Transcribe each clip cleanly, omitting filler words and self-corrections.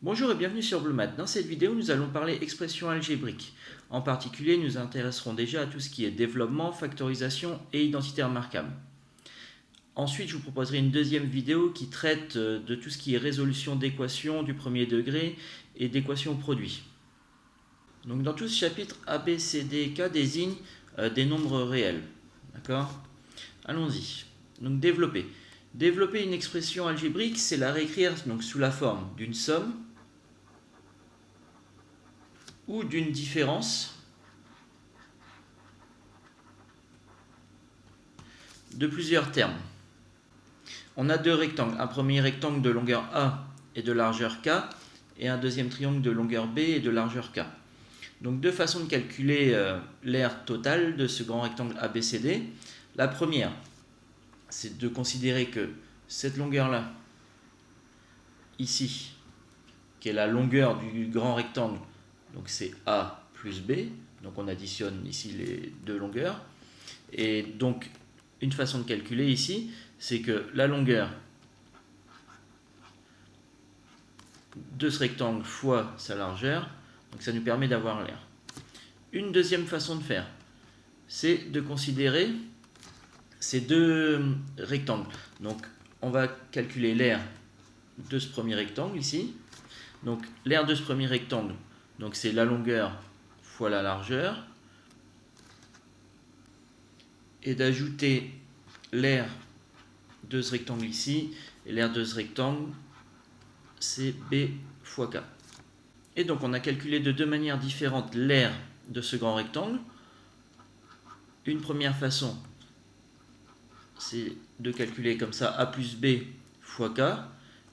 Bonjour et bienvenue sur Bleu Math. Dans cette vidéo, nous allons parler expression algébrique. En particulier, nous nous intéresserons déjà à tout ce qui est développement, factorisation et identité remarquable. Ensuite, je vous proposerai une deuxième vidéo qui traite de tout ce qui est résolution d'équations du premier degré et d'équations au produit. Donc, dans tout ce chapitre, A, B, C, D et K désignent des nombres réels. D'accord ? Allons-y. Donc, développer. Développer une expression algébrique, c'est la réécrire donc, sous la forme d'une somme ou d'une différence de plusieurs termes. On a deux rectangles, un premier rectangle de longueur A et de largeur K, et un deuxième triangle de longueur B et de largeur K. Donc deux façons de calculer l'aire totale de ce grand rectangle ABCD. La première, c'est de considérer que cette longueur-là, ici, qui est la longueur du grand rectangle, donc c'est A plus B, donc on additionne ici les deux longueurs, et donc une façon de calculer ici, c'est que la longueur de ce rectangle fois sa largeur, donc ça nous permet d'avoir l'aire. Une deuxième façon de faire, c'est de considérer ces deux rectangles. Donc on va calculer l'aire de ce premier rectangle ici. Donc l'aire de ce premier rectangle, donc c'est la longueur fois la largeur, et d'ajouter l'aire de ce rectangle ici, et l'aire de ce rectangle, c'est B fois K. Et donc on a calculé de deux manières différentes l'aire de ce grand rectangle. Une première façon, c'est de calculer comme ça A plus B fois K.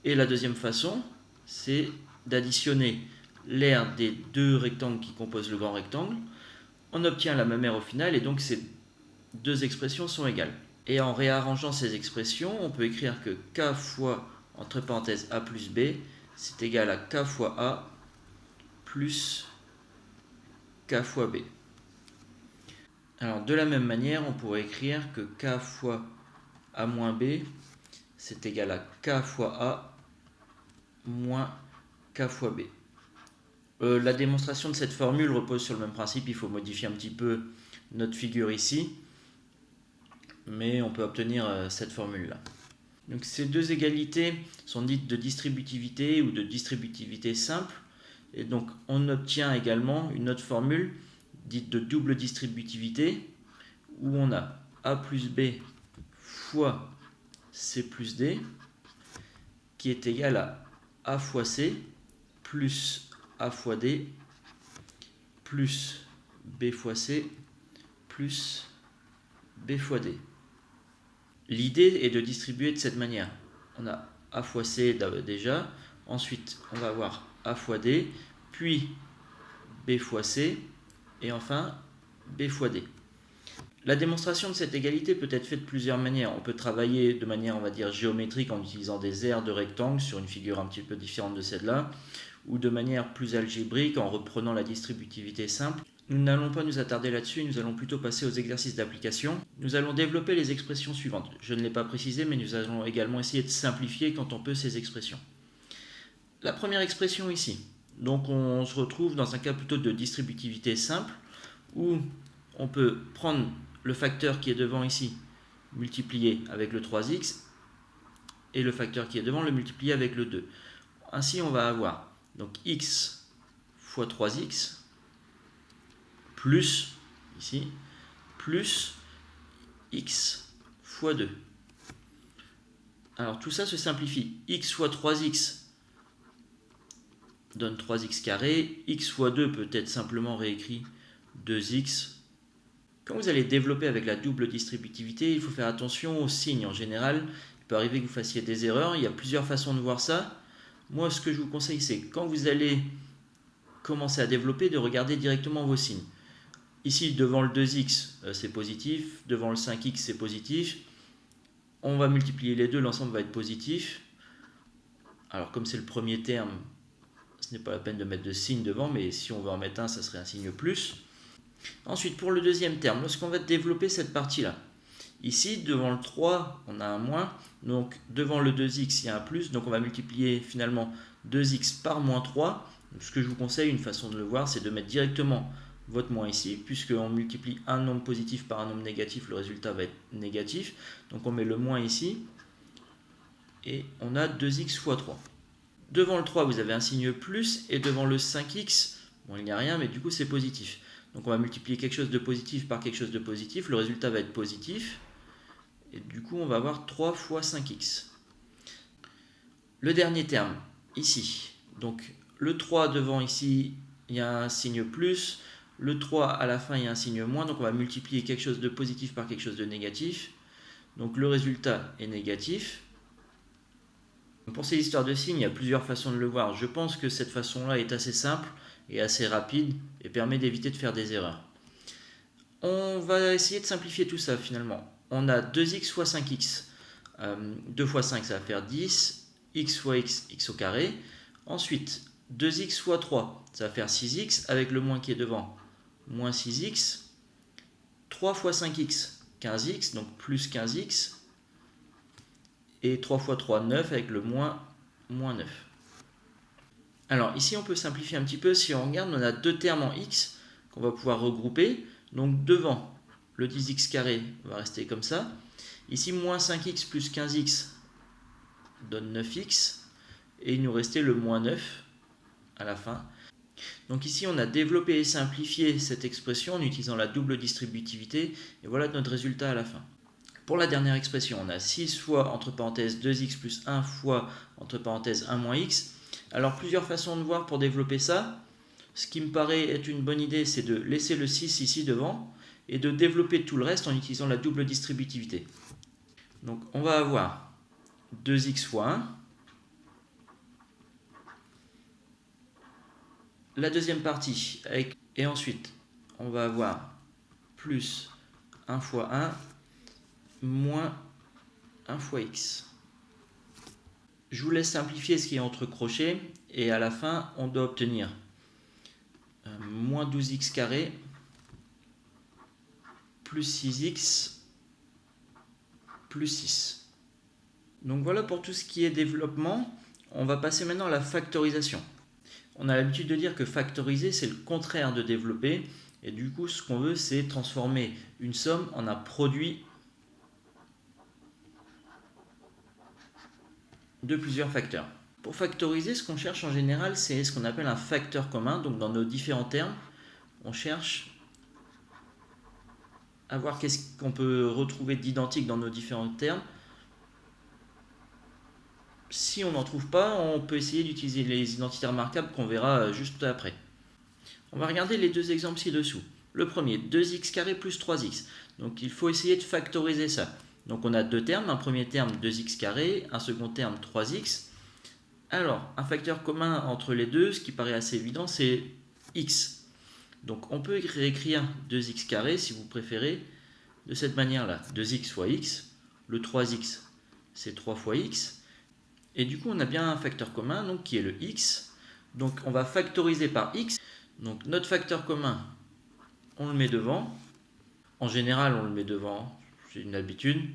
Et la deuxième façon, c'est d'additionner l'aire des deux rectangles qui composent le grand rectangle. On obtient la même aire au final, et donc ces deux expressions sont égales. Et en réarrangeant ces expressions, on peut écrire que K fois, entre parenthèses, A plus B, c'est égal à K fois A plus K fois B. Alors, de la même manière, on pourrait écrire que K fois A moins B, c'est égal à K fois A moins K fois B. La démonstration de cette formule repose sur le même principe. Il faut modifier un petit peu notre figure ici, mais on peut obtenir cette formule-là. Donc, ces deux égalités sont dites de distributivité ou de distributivité simple. Et donc, on obtient également une autre formule dite de double distributivité, où on a A plus B fois C plus D, qui est égal à A fois C plus A fois D plus B fois C plus B fois D. L'idée est de distribuer de cette manière. On a A fois C déjà, ensuite on va avoir A fois D, puis B fois C, et enfin B fois D. La démonstration de cette égalité peut être faite de plusieurs manières. On peut travailler de manière, on va dire, géométrique en utilisant des aires de rectangles sur une figure un petit peu différente de celle-là, ou de manière plus algébrique en reprenant la distributivité simple. Nous n'allons pas nous attarder là-dessus, nous allons plutôt passer aux exercices d'application. Nous allons développer les expressions suivantes. Je ne l'ai pas précisé, mais nous allons également essayer de simplifier quand on peut ces expressions. La première expression ici, donc on se retrouve dans un cas plutôt de distributivité simple, où on peut prendre le facteur qui est devant ici, multiplié avec le 3x, et le facteur qui est devant le multiplier avec le 2. Ainsi, on va avoir donc x fois 3x, plus, ici, plus x fois 2. Alors tout ça se simplifie. X fois 3x donne 3x carré. X fois 2 peut être simplement réécrit 2x. Quand vous allez développer avec la double distributivité, il faut faire attention aux signes. En général, il peut arriver que vous fassiez des erreurs. Il y a plusieurs façons de voir ça. Moi, ce que je vous conseille, c'est quand vous allez commencer à développer, de regarder directement vos signes. Ici, devant le 2x, c'est positif. Devant le 5x, c'est positif. On va multiplier les deux, l'ensemble va être positif. Alors, comme c'est le premier terme, ce n'est pas la peine de mettre de signe devant, mais si on veut en mettre un, ça serait un signe plus. Ensuite, pour le deuxième terme, lorsqu'on va développer cette partie-là, ici, devant le 3, on a un moins, donc devant le 2x, il y a un plus, donc on va multiplier finalement 2x par moins 3. Donc, ce que je vous conseille, une façon de le voir, c'est de mettre directement votre moins ici, puisqu'on multiplie un nombre positif par un nombre négatif, le résultat va être négatif. Donc on met le moins ici, et on a 2x fois 3. Devant le 3, vous avez un signe plus, et devant le 5x, bon, il n'y a rien, mais du coup c'est positif. Donc on va multiplier quelque chose de positif par quelque chose de positif, le résultat va être positif, et du coup on va avoir 3 fois 5x. Le dernier terme, ici, donc le 3 devant ici, il y a un signe plus, le 3 à la fin, il y a un signe moins, donc on va multiplier quelque chose de positif par quelque chose de négatif, donc le résultat est négatif. Pour ces histoires de signes, il y a plusieurs façons de le voir. Je pense que cette façon-là est assez simple et assez rapide et permet d'éviter de faire des erreurs. On va essayer de simplifier tout ça finalement. On a 2x fois 5x. 2 fois 5, ça va faire 10. X fois x, x au carré. Ensuite, 2x fois 3, ça va faire 6x avec le moins qui est devant. Moins 6x. 3 fois 5x, 15x, donc plus 15x. Et 3 fois 3, 9 avec le moins 9. Alors ici on peut simplifier un petit peu, si on regarde on a deux termes en x qu'on va pouvoir regrouper. Donc devant le 10x carré va rester comme ça. Ici moins 5x plus 15x donne 9x. Et il nous restait le moins 9 à la fin. Donc ici on a développé et simplifié cette expression en utilisant la double distributivité. Et voilà notre résultat à la fin. Pour la dernière expression, on a 6 fois, entre parenthèses, 2x plus 1 fois, entre parenthèses, 1 moins x. Alors, plusieurs façons de voir pour développer ça. Ce qui me paraît être une bonne idée, c'est de laisser le 6 ici devant et de développer tout le reste en utilisant la double distributivité. Donc, on va avoir 2x fois 1. La deuxième partie, et ensuite, on va avoir plus 1 fois 1 moins 1 fois x. Je vous laisse simplifier ce qui est entre crochets et à la fin on doit obtenir moins 12x carré plus 6x plus 6. Donc voilà pour tout ce qui est développement. On va passer maintenant à la factorisation. On a l'habitude de dire que factoriser c'est le contraire de développer et du coup ce qu'on veut c'est transformer une somme en un produit de plusieurs facteurs. Pour factoriser, ce qu'on cherche en général, c'est ce qu'on appelle un facteur commun. Donc dans nos différents termes, on cherche à voir qu'est-ce qu'on peut retrouver d'identique dans nos différents termes. Si on n'en trouve pas, on peut essayer d'utiliser les identités remarquables qu'on verra juste après. On va regarder les deux exemples ci-dessous. Le premier, 2x carré plus 3x. Donc il faut essayer de factoriser ça. Donc on a deux termes, un premier terme 2x carré, un second terme 3x. Alors, un facteur commun entre les deux, ce qui paraît assez évident, c'est x. Donc on peut réécrire 2x carré, si vous préférez, de cette manière-là. 2x fois x, le 3x c'est 3 fois x. Et du coup on a bien un facteur commun donc, qui est le x. Donc on va factoriser par x. Donc notre facteur commun, on le met devant. En général on le met devant, c'est une habitude.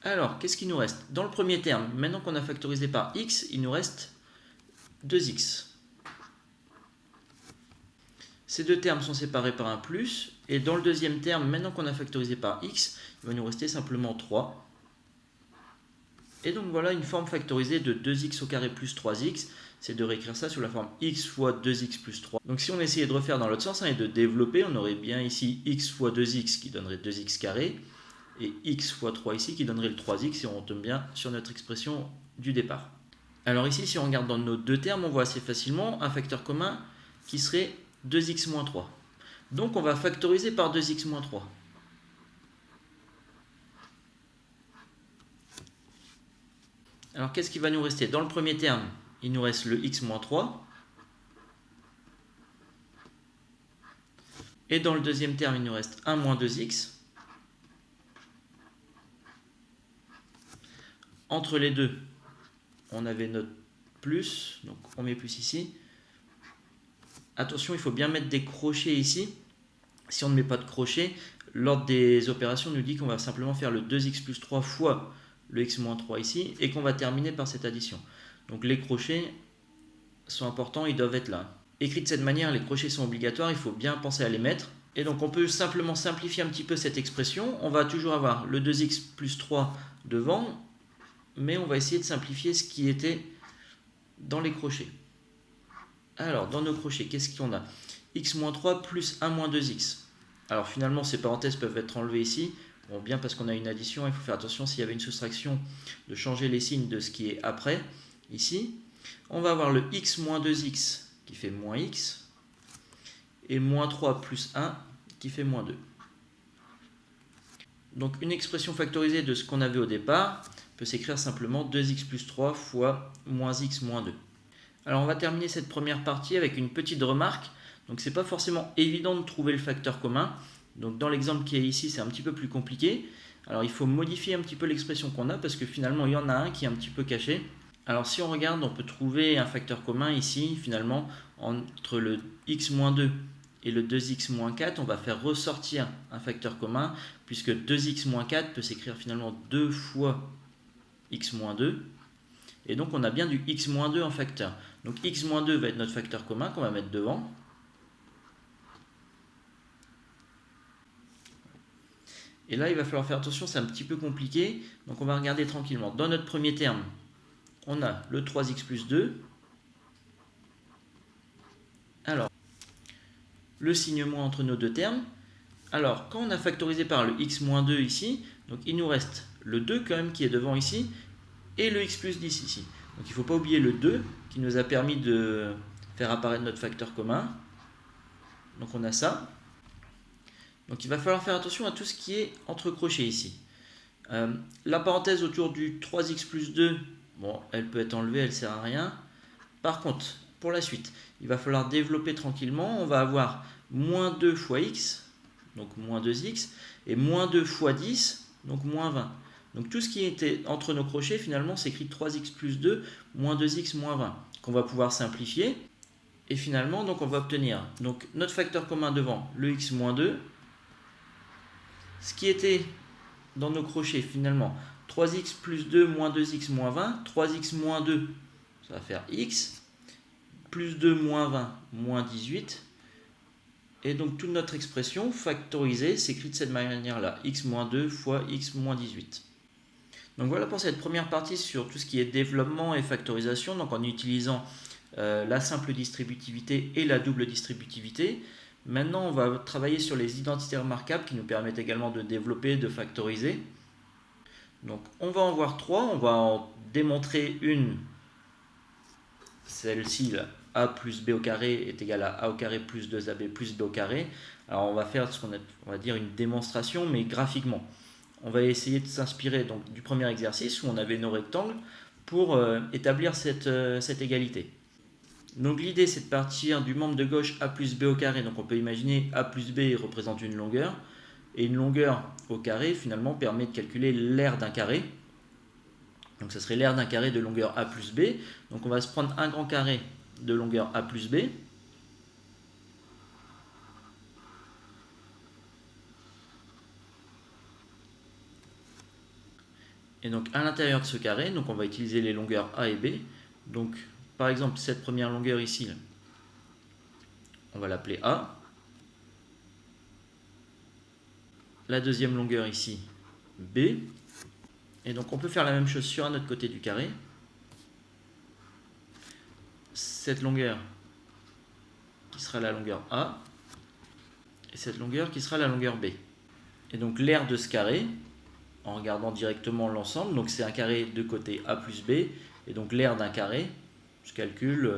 Alors, qu'est-ce qu'il nous reste? Dans le premier terme, maintenant qu'on a factorisé par x, il nous reste 2x. Ces deux termes sont séparés par un plus. Et dans le deuxième terme, maintenant qu'on a factorisé par x, il va nous rester simplement 3. Et donc voilà une forme factorisée de 2x au carré plus 3x. C'est de réécrire ça sous la forme x fois 2x plus 3. Donc si on essayait de refaire dans l'autre sens et de développer, on aurait bien ici x fois 2x qui donnerait 2x carré. Et x fois 3 ici qui donnerait le 3x si on retombe bien sur notre expression du départ. Alors ici, si on regarde dans nos deux termes, on voit assez facilement un facteur commun qui serait 2x moins 3. Donc on va factoriser par 2x moins 3. Alors qu'est-ce qui va nous rester? Dans le premier terme, il nous reste le x moins 3. Et dans le deuxième terme, il nous reste 1 moins 2x. Entre les deux, on avait notre plus, donc on met plus ici. Attention, il faut bien mettre des crochets ici. Si on ne met pas de crochet, l'ordre des opérations nous dit qu'on va simplement faire le 2x plus 3 fois le x moins 3 ici, et qu'on va terminer par cette addition. Donc les crochets, sont importants, ils doivent être là. Écrit de cette manière, les crochets sont obligatoires, il faut bien penser à les mettre. Et donc on peut simplement simplifier un petit peu cette expression. On va toujours avoir le 2x plus 3 devant, mais on va essayer de simplifier ce qui était dans les crochets. Alors, dans nos crochets, qu'est-ce qu'on a? X moins 3 plus 1 moins 2x. Alors finalement, ces parenthèses peuvent être enlevées ici. Bon, bien parce qu'on a une addition, il faut faire attention s'il y avait une soustraction de changer les signes de ce qui est après, ici. On va avoir le x moins 2x qui fait moins x, et moins 3 plus 1 qui fait moins 2. Donc une expression factorisée de ce qu'on avait au départ peut s'écrire simplement 2x plus 3 fois moins x moins 2. Alors on va terminer cette première partie avec une petite remarque. Donc c'est pas forcément évident de trouver le facteur commun. Donc dans l'exemple qui est ici, c'est un petit peu plus compliqué. Alors il faut modifier un petit peu l'expression qu'on a parce que finalement il y en a un qui est un petit peu caché. Alors si on regarde, on peut trouver un facteur commun ici finalement entre le x-2 et le 2x-4. On va faire ressortir un facteur commun puisque 2x-4 peut s'écrire finalement 2 fois x-2. Et donc on a bien du x-2 en facteur. Donc x-2 va être notre facteur commun qu'on va mettre devant. Et là, il va falloir faire attention, c'est un petit peu compliqué. Donc on va regarder tranquillement. Dans notre premier terme, on a le 3x plus 2. Alors, le signe moins entre nos deux termes. Alors, quand on a factorisé par le x moins 2 ici, donc il nous reste le 2 quand même qui est devant ici, et le x plus 10 ici. Donc il ne faut pas oublier le 2 qui nous a permis de faire apparaître notre facteur commun. Donc on a ça. Donc il va falloir faire attention à tout ce qui est entre crochets ici. La parenthèse autour du 3x plus 2, bon, elle peut être enlevée, elle ne sert à rien. Par contre, pour la suite, il va falloir développer tranquillement. On va avoir moins 2 fois x, donc moins 2x, et moins 2 fois 10, donc moins 20. Donc tout ce qui était entre nos crochets, finalement, c'est écrit 3x plus 2, moins 2x, moins 20, qu'on va pouvoir simplifier. Et finalement, donc, on va obtenir donc, notre facteur commun devant, le x moins 2. Ce qui était dans nos crochets, finalement, 3x plus 2 moins 2x moins 20. 3x moins 2, ça va faire x. Plus 2 moins 20, moins 18. Et donc, toute notre expression factorisée s'écrit de cette manière-là. X moins 2 fois x moins 18. Donc voilà pour cette première partie sur tout ce qui est développement et factorisation, donc en utilisant la simple distributivité et la double distributivité. Maintenant, on va travailler sur les identités remarquables qui nous permettent également de développer, de factoriser. Donc on va en voir trois, on va en démontrer une, celle-ci, a plus b au carré est égal à a au carré plus 2ab plus b au carré. Alors on va faire ce qu'on va dire une démonstration, mais graphiquement. On va essayer de s'inspirer donc du premier exercice où on avait nos rectangles pour établir cette égalité. Donc l'idée c'est de partir du membre de gauche a plus b au carré, donc on peut imaginer a plus b représente une longueur, et une longueur au carré finalement permet de calculer l'aire d'un carré. Donc ça serait l'aire d'un carré de longueur a plus b, donc on va se prendre un grand carré de longueur a plus b, et donc à l'intérieur de ce carré, donc on va utiliser les longueurs a et b. Donc par exemple cette première longueur ici, on va l'appeler a. La deuxième longueur ici, b. Et donc on peut faire la même chose sur un autre côté du carré. Cette longueur qui sera la longueur a, et cette longueur qui sera la longueur b. Et donc l'aire de ce carré, en regardant directement l'ensemble, donc c'est un carré de côté a plus b, et donc l'aire d'un carré, je calcule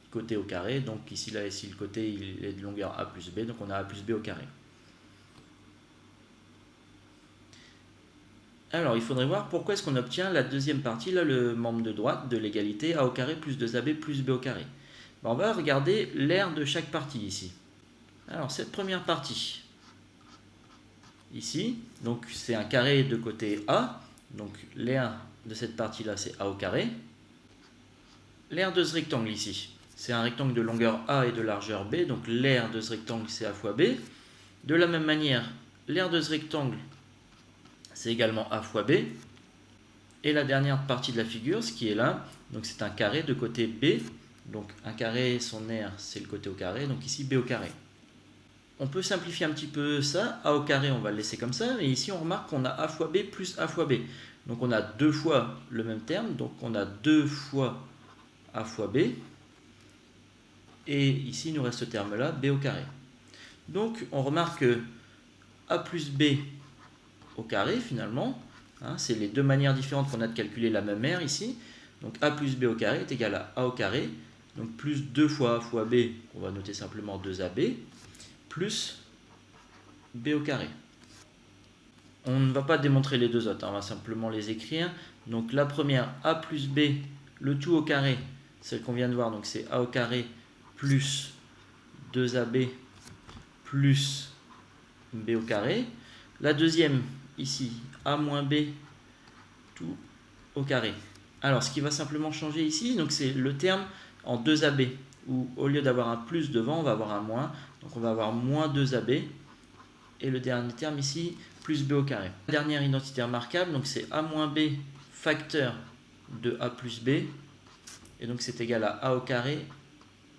côté au carré, donc ici là, ici le côté il est de longueur a plus b, donc on a a plus b au carré. Alors il faudrait voir pourquoi est-ce qu'on obtient la deuxième partie, là le membre de droite de l'égalité a au carré plus 2ab plus b au carré. On va regarder l'aire de chaque partie ici. Alors cette première partie, ici, donc c'est un carré de côté a, donc l'aire de cette partie-là c'est a au carré. L'aire de ce rectangle ici, c'est un rectangle de longueur a et de largeur b, donc l'aire de ce rectangle c'est a fois b. De la même manière, l'aire de ce rectangle c'est également a fois b. Et la dernière partie de la figure, ce qui est là, donc c'est un carré de côté b, Donc un carré, son aire, c'est le côté au carré, donc ici b au carré. On peut simplifier un petit peu ça, a au carré, on va le laisser comme ça, et ici on remarque qu'on a a fois b plus a fois b. Donc on a deux fois le même terme, donc on a 2 fois a fois b, et ici il nous reste ce terme-là, b au carré. Donc on remarque que a plus b au carré finalement, hein, c'est les deux manières différentes qu'on a de calculer la même aire ici. Donc a plus b au carré est égal à a au carré, donc plus 2 fois a fois b, on va noter simplement 2ab, plus b au carré. On ne va pas démontrer les deux autres, hein, on va simplement les écrire. Donc la première, a plus b, le tout au carré, celle qu'on vient de voir, donc c'est a au carré plus 2ab plus b au carré. La deuxième, ici, a moins b, tout au carré. Alors, ce qui va simplement changer ici, donc c'est le terme en 2ab, où au lieu d'avoir un plus devant, on va avoir un moins. Donc on va avoir moins 2ab, et le dernier terme ici, plus b au carré. La dernière identité remarquable, donc c'est a moins b facteur de a plus b, et donc c'est égal à a au carré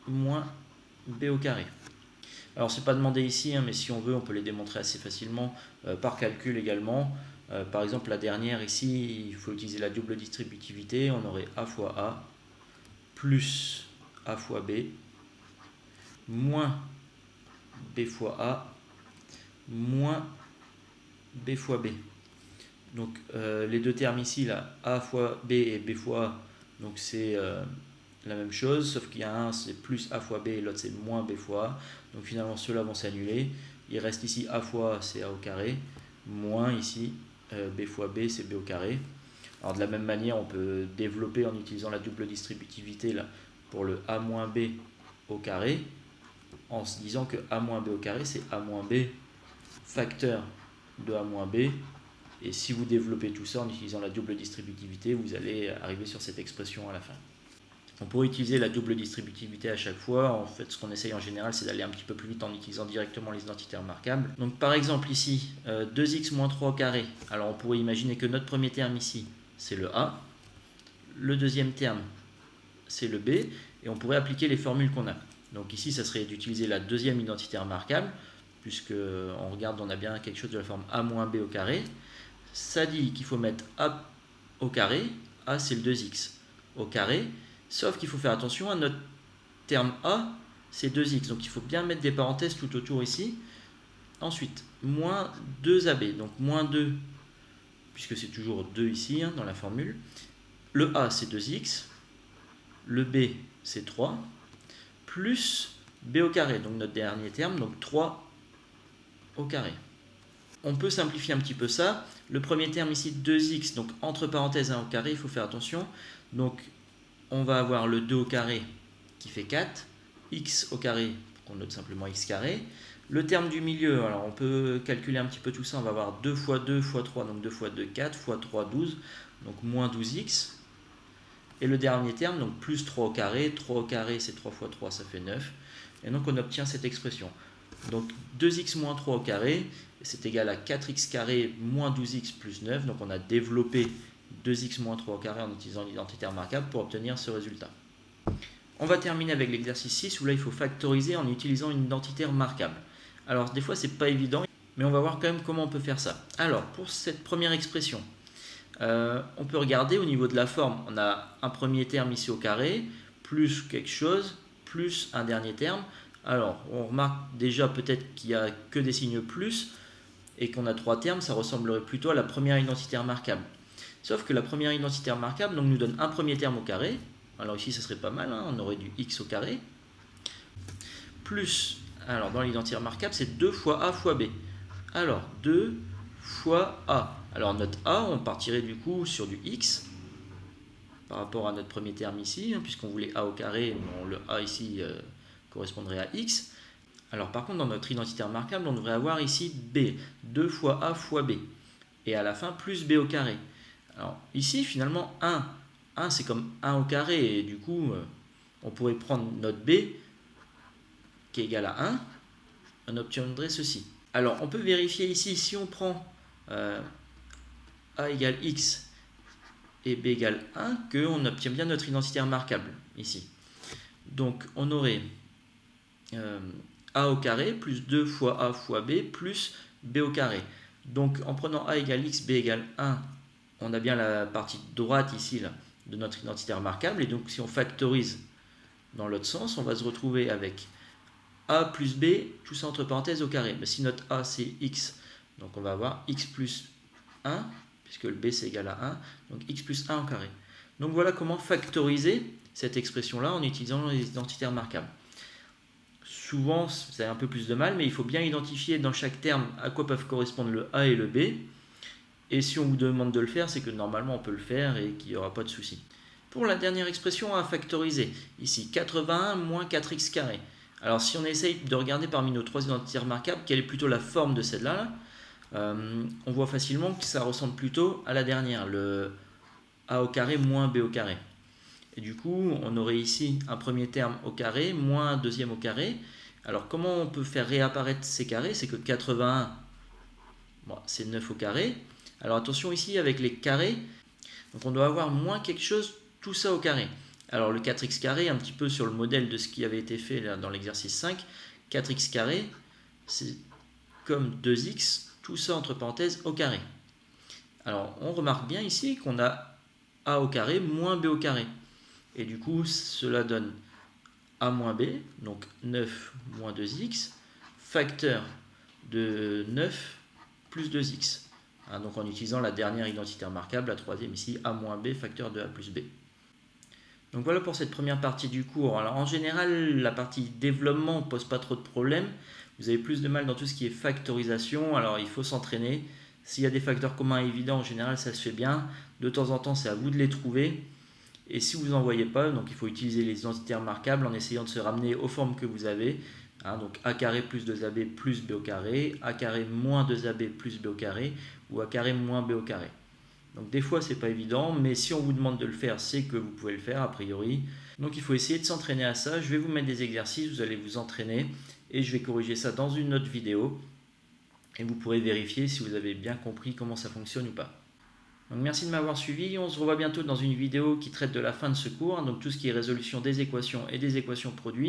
moins b au carré. Alors c'est pas demandé ici, hein, mais si on veut, on peut les démontrer assez facilement par calcul également. Par exemple, la dernière ici, il faut utiliser la double distributivité. On aurait a fois a plus a fois b moins b fois a moins b fois b. Donc les deux termes ici, là, a fois b et b fois a, donc c'est la même chose, sauf qu'il y a un c'est plus a fois b et l'autre c'est moins b fois a. Donc finalement ceux-là vont s'annuler. Il reste ici a fois a, c'est a au carré, moins ici b fois b, c'est b au carré. Alors de la même manière, on peut développer en utilisant la double distributivité là, pour le a moins b au carré, en se disant que a moins b au carré, c'est a moins b facteur de a moins b. Et si vous développez tout ça en utilisant la double distributivité, vous allez arriver sur cette expression à la fin. On pourrait utiliser la double distributivité à chaque fois. En fait, ce qu'on essaye en général, c'est d'aller un petit peu plus vite en utilisant directement les identités remarquables. Donc par exemple ici, 2x moins 3 au carré. Alors on pourrait imaginer que notre premier terme ici, c'est le a. Le deuxième terme, c'est le b. Et on pourrait appliquer les formules qu'on a. Donc ici, ça serait d'utiliser la deuxième identité remarquable, puisque on regarde, on a bien quelque chose de la forme a moins b au carré. Ça dit qu'il faut mettre a au carré. A, c'est le 2x au carré. Sauf qu'il faut faire attention à notre terme a, c'est 2x. Donc il faut bien mettre des parenthèses tout autour ici. Ensuite, moins 2ab, donc moins 2, puisque c'est toujours 2 ici hein, dans la formule. Le a, c'est 2x. Le b, c'est 3. Plus b au carré, donc notre dernier terme, donc 3 au carré. On peut simplifier un petit peu ça. Le premier terme ici, 2x, donc entre parenthèses 1 au carré, il faut faire attention. Donc on va avoir le 2 au carré qui fait 4, x au carré, qu'on note simplement x carré. Le terme du milieu, alors on peut calculer un petit peu tout ça, on va avoir 2 fois 2 fois 3, donc 2 fois 2, 4, fois 3, 12, donc moins 12x. Et le dernier terme, donc plus 3 au carré c'est 3 fois 3, ça fait 9. Et donc on obtient cette expression. Donc 2x moins 3 au carré, c'est égal à 4x carré moins 12x plus 9. Donc on a développé 2x moins 3 au carré en utilisant l'identité remarquable pour obtenir ce résultat. On va terminer avec l'exercice 6 où là il faut factoriser en utilisant une identité remarquable. Alors des fois c'est pas évident, mais on va voir quand même comment on peut faire ça. Alors pour cette première expression, on peut regarder au niveau de la forme, on a un premier terme ici au carré, plus quelque chose, plus un dernier terme. Alors on remarque déjà peut-être qu'il n'y a que des signes plus, et qu'on a 3 termes, ça ressemblerait plutôt à la première identité remarquable. Sauf que la première identité remarquable donc, nous donne un premier terme au carré. Alors ici, ça serait pas mal, hein, on aurait du x au carré. Plus, alors dans l'identité remarquable, c'est 2 fois a fois b. Alors, 2 fois a. Alors notre a, on partirait du coup sur du x, par rapport à notre premier terme ici, hein, puisqu'on voulait a au carré, bon, le a ici correspondrait à x. Alors par contre, dans notre identité remarquable, on devrait avoir ici b, 2 fois a fois b. Et à la fin, plus b au carré. Alors ici, finalement, 1 c'est comme 1 au carré. Et du coup, on pourrait prendre notre b, qui est égal à 1. On obtiendrait ceci. Alors on peut vérifier ici, si on prend a égale x et b égale 1, qu'on obtient bien notre identité remarquable ici. Donc on aurait a au carré plus 2 fois a fois b plus b au carré. Donc en prenant a égale x, b égale 1, on a bien la partie droite ici là, de notre identité remarquable. Et donc si on factorise dans l'autre sens, on va se retrouver avec a plus b, tout ça entre parenthèses au carré. Mais si notre a c'est x, donc on va avoir x plus 1, puisque le b c'est égal à 1, donc x plus 1 au carré. Donc voilà comment factoriser cette expression-là en utilisant les identités remarquables. Souvent, ça a un peu plus de mal, mais il faut bien identifier dans chaque terme à quoi peuvent correspondre le a et le b. Et si on vous demande de le faire, c'est que normalement on peut le faire et qu'il n'y aura pas de souci. Pour la dernière expression à factoriser, ici 81 moins 4x carré. Alors si on essaye de regarder parmi nos trois identités remarquables, quelle est plutôt la forme de celle-là, on voit facilement que ça ressemble plutôt à la dernière, le a au carré moins b au carré. Et du coup, on aurait ici un premier terme au carré moins un deuxième au carré. Alors comment on peut faire réapparaître ces carrés? C'est que 81, bon, c'est 9 au carré. Alors attention ici avec les carrés, donc on doit avoir moins quelque chose, tout ça au carré. Alors le 4x carré, un petit peu sur le modèle de ce qui avait été fait là, dans l'exercice 5, 4x carré, c'est comme 2x, tout ça entre parenthèses au carré. Alors on remarque bien ici qu'on a a au carré moins b au carré. Et du coup, cela donne a moins b, donc 9 moins 2x, facteur de 9 plus 2x. Donc en utilisant la dernière identité remarquable, la troisième ici, a moins b, facteur de a plus b. Donc voilà pour cette première partie du cours. Alors en général, la partie développement ne pose pas trop de problèmes. Vous avez plus de mal dans tout ce qui est factorisation, alors il faut s'entraîner. S'il y a des facteurs communs évidents, en général ça se fait bien. De temps en temps, c'est à vous de les trouver. Et si vous n'en voyez pas, donc il faut utiliser les identités remarquables en essayant de se ramener aux formes que vous avez. Donc a carré plus 2ab plus b au carré, a carré moins 2ab plus b au carré, ou a carré moins b au carré. Donc des fois c'est pas évident, mais si on vous demande de le faire, c'est que vous pouvez le faire a priori. Donc il faut essayer de s'entraîner à ça. Je vais vous mettre des exercices, vous allez vous entraîner, et je vais corriger ça dans une autre vidéo. Et vous pourrez vérifier si vous avez bien compris comment ça fonctionne ou pas. Donc merci de m'avoir suivi, on se revoit bientôt dans une vidéo qui traite de la fin de ce cours, donc tout ce qui est résolution des équations et des équations produits.